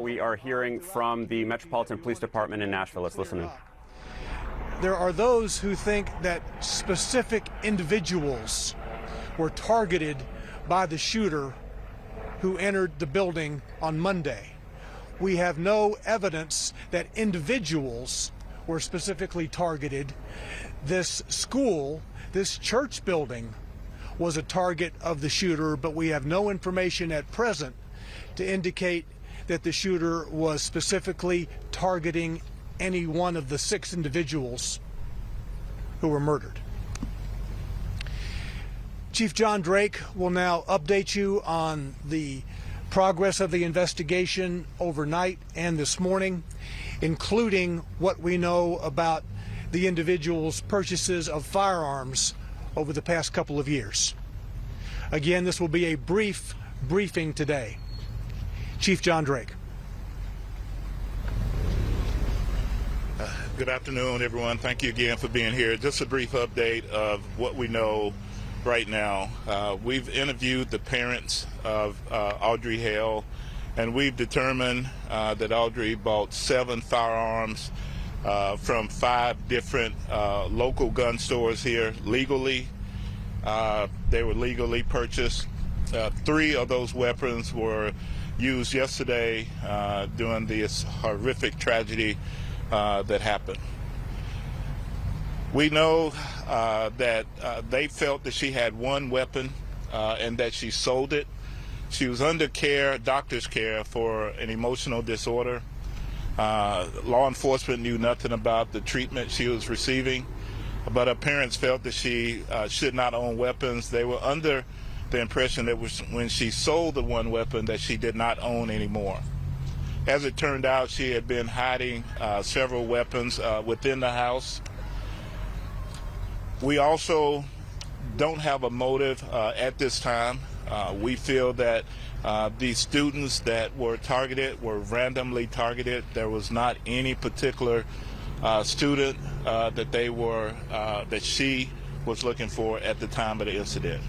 We are hearing from the Metropolitan Police Department in Nashville. Let's listen in. There are those who think that specific individuals were targeted by the shooter who entered the building on Monday. We have no evidence that individuals were specifically targeted. This school, this church building, was a target of the shooter, but we have no information at present to indicate that the shooter was specifically targeting any one of the 6 individuals who were murdered. Chief John Drake will now update you on the progress of the investigation overnight and this morning, including what we know about the individual's purchases of firearms over the past couple of years. Again, this will be a brief briefing today. Chief John Drake. Good afternoon, everyone. Thank you again for being here. Just a brief update of what we know right now. We've interviewed the parents of Audrey Hale, and we've determined that Audrey bought 7 firearms from 5 different local gun stores here legally. They were legally purchased. 3 of those weapons were used yesterday during this horrific tragedy that happened. We know that they felt that she had 1 weapon and that she sold it. She was under care, doctor's care, for an emotional disorder. Law enforcement knew nothing about the treatment she was receiving, but her parents felt that she should not own weapons. They were under the impression that when she sold the 1 weapon that she did not own anymore. As it turned out, she had been hiding several weapons within the house. We also don't have a motive at this time. We feel that these students that were targeted were randomly targeted. There was not any particular student that she was looking for at the time of the incident.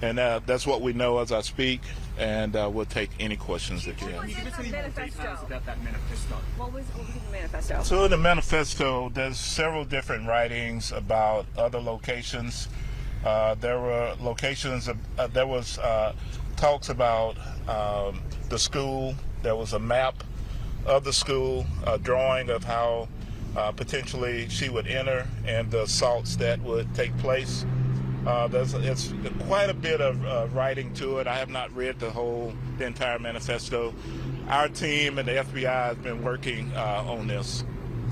And that's what we know as I speak, and we'll take any questions that you have. Can you give us any more details about that manifesto? What was in the manifesto? So in the manifesto, there's several different writings about other locations. There were locations, there was talks about the school. There was a map of the school, a drawing of how potentially she would enter and the assaults that would take place. It's quite a bit of writing to it. I have not read the entire manifesto. Our team and the FBI has been working on this.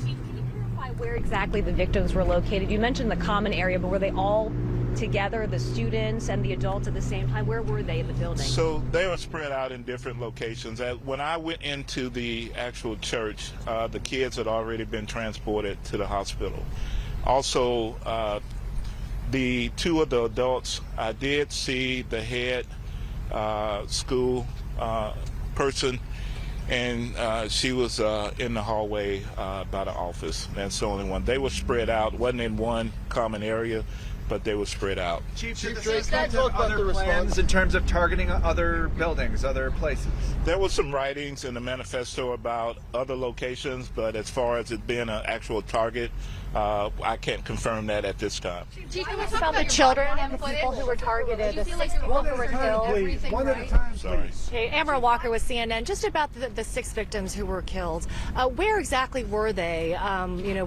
Chief, can you clarify where exactly the victims were located? You mentioned the common area, but were they all together, the students and the adults at the same time? Where were they in the building? So they were spread out in different locations. When I went into the actual church, the kids had already been transported to the hospital. Also, the 2 of the adults, I did see the head school person, and she was in the hallway by the office. That's the only one. They were spread out. Wasn't in one common area, but they were spread out. Chief Drake, can you talk about the plans in terms of targeting other buildings, other places? There was some writings in the manifesto about other locations, but as far as it being an actual target, I can't confirm that at this time. Chief, can you talk about the children and the people who were targeted, the 6 people who were killed? One at a time, Sorry. Okay, Amber Walker with CNN. Just about the 6 victims who were killed. Where exactly were they?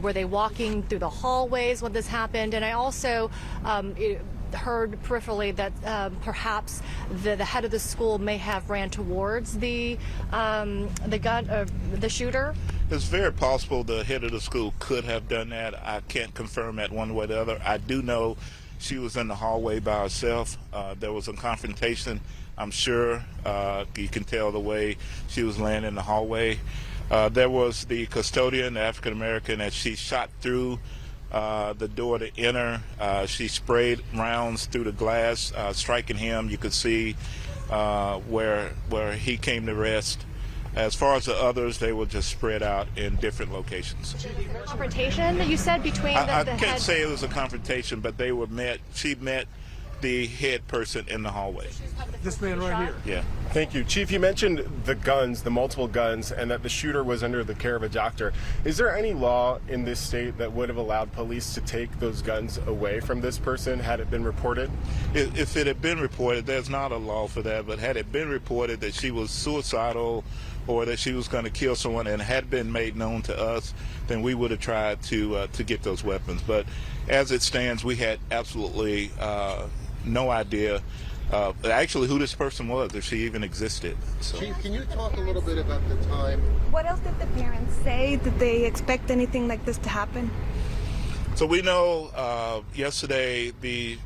Were they walking through the hallways when this happened? And I also heard peripherally that perhaps the head of the school may have ran towards the shooter. It's very possible the head of the school could have done that. I can't confirm that one way or the other. I do know she was in the hallway by herself. There was a confrontation. I'm sure you can tell the way she was laying in the hallway. There was the custodian, the African American, that she shot through the door to enter. She sprayed rounds through the glass, striking him. You could see where he came to rest. As far as the others, they were just spread out in different locations. Confrontation that you said between I the can't say it was a confrontation, but they were met. She met the head person in the hallway. This man right here. Yeah. Thank you. Chief, you mentioned the guns, the multiple guns, and that the shooter was under the care of a doctor. Is there any law in this state that would have allowed police to take those guns away from this person had it been reported? If it had been reported, there's not a law for that, but had it been reported that she was suicidal or that she was going to kill someone and had been made known to us, then we would have tried to get those weapons. But as it stands, we had absolutely no idea actually who this person was, if she even existed. So. Chief, can you talk a little bit about the time? What else did the parents say? Did they expect anything like this to happen? So we know yesterday the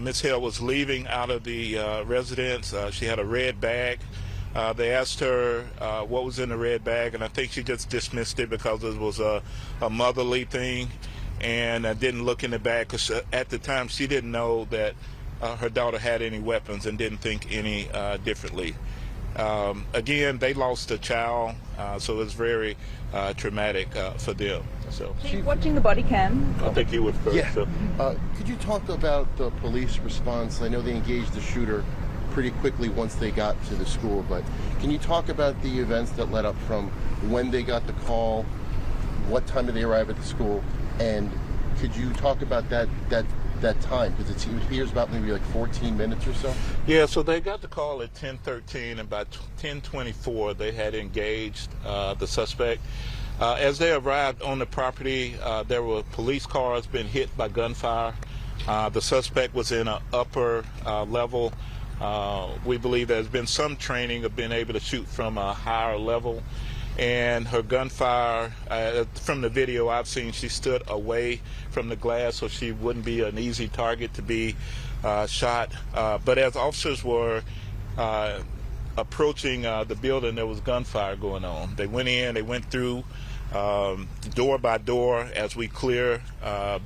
Ms. Hill was leaving out of the residence. She had a red bag. They asked her what was in the red bag, and I think she just dismissed it because it was a motherly thing, and didn't look in the bag because at the time she didn't know that her daughter had any weapons and didn't think any differently. Again, they lost a child, so it was very traumatic for them. So, Chief, watching the body cam. I think you would first. Yeah. So. Could you talk about the police response? I know they engaged the shooter pretty quickly once they got to the school, but can you talk about the events that led up from when they got the call, what time did they arrive at the school, and could you talk about that time, because it appears about maybe like 14 minutes or so? Yeah, so they got the call at 10:13, and by 10:24 they had engaged the suspect. As they arrived on the property, there were police cars being hit by gunfire. The suspect was in an upper level. We believe there's been some training of being able to shoot from a higher level. And her gunfire, from the video I've seen, she stood away from the glass so she wouldn't be an easy target to be shot. But as officers were approaching the building, there was gunfire going on. They went in, they went through door by door as we clear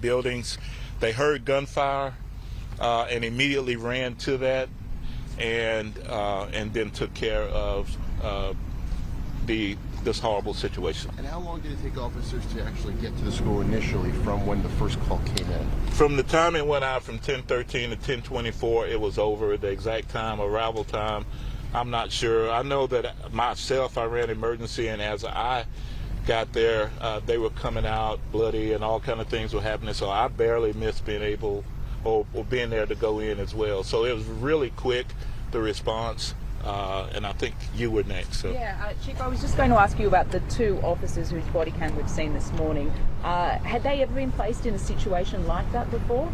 buildings. They heard gunfire and immediately ran to that and then took care of this horrible situation. And how long did it take officers to actually get to the school initially from when the first call came in? From the time it went out, from 10:13 to 10:24, it was over. The exact time, arrival time, I'm not sure. I know that myself, I ran emergency, and as I got there, they were coming out bloody and all kind of things were happening, so I barely missed being able or being there to go in as well. So it was really quick, the response. And I think you were next. So. Yeah, Chief, I was just going to ask you about the two officers whose body cam we've seen this morning. Had they ever been placed in a situation like that before?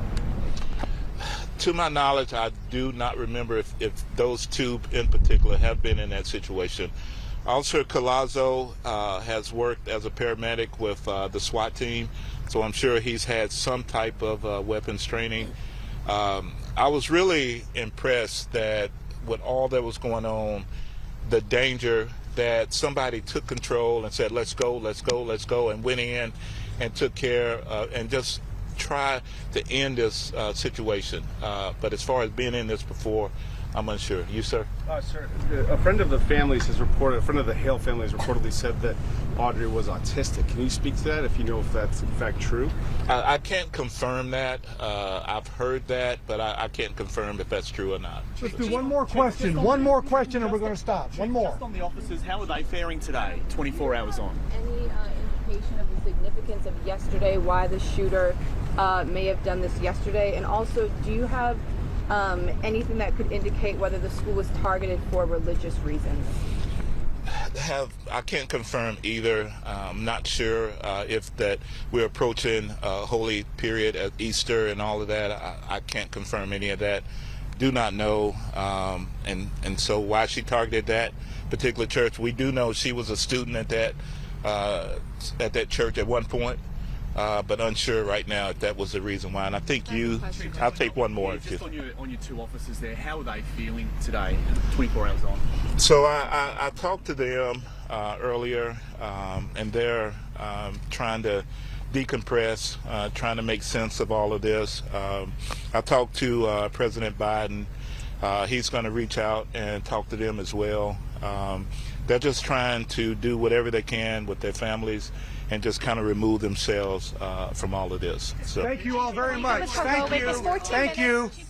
To my knowledge, I do not remember if those two in particular have been in that situation. Officer Collazo has worked as a paramedic with the SWAT team, so I'm sure he's had some type of weapons training. I was really impressed that with all that was going on, the danger that somebody took control and said, let's go, let's go, let's go, and went in and took care and just try to end this situation. But as far as being in this before, I'm unsure. You, sir? Sir, a friend of the families has reported, a friend of the Hale family has reportedly said that Audrey was autistic. Can you speak to that, if you know if that's in fact true? I can't confirm that. I've heard that, but I can't confirm if that's true or not. Let's do one more question. One more question and we're going to stop. One more. Just on the officers, how are they faring today, 24 hours on? Any indication of the significance of yesterday, why the shooter may have done this yesterday? And also, do you have anything that could indicate whether the school was targeted for religious reasons? I can't confirm either. I'm not sure if that we're approaching a holy period at Easter and all of that. I can't confirm any of that. Do not know. And so why she targeted that particular church, we do know she was a student at that church at one point. But unsure right now if that was the reason why. And I think I'll take one more. Just on your two officers there, how are they feeling today, 24 hours on? So I talked to them earlier, and they're trying to decompress, trying to make sense of all of this. I talked to President Biden. He's going to reach out and talk to them as well. They're just trying to do whatever they can with their families and just kind of remove themselves from all of this. So. Thank you all very much. Mr. Thank Rovick, you. it's 14 Thank minutes. you.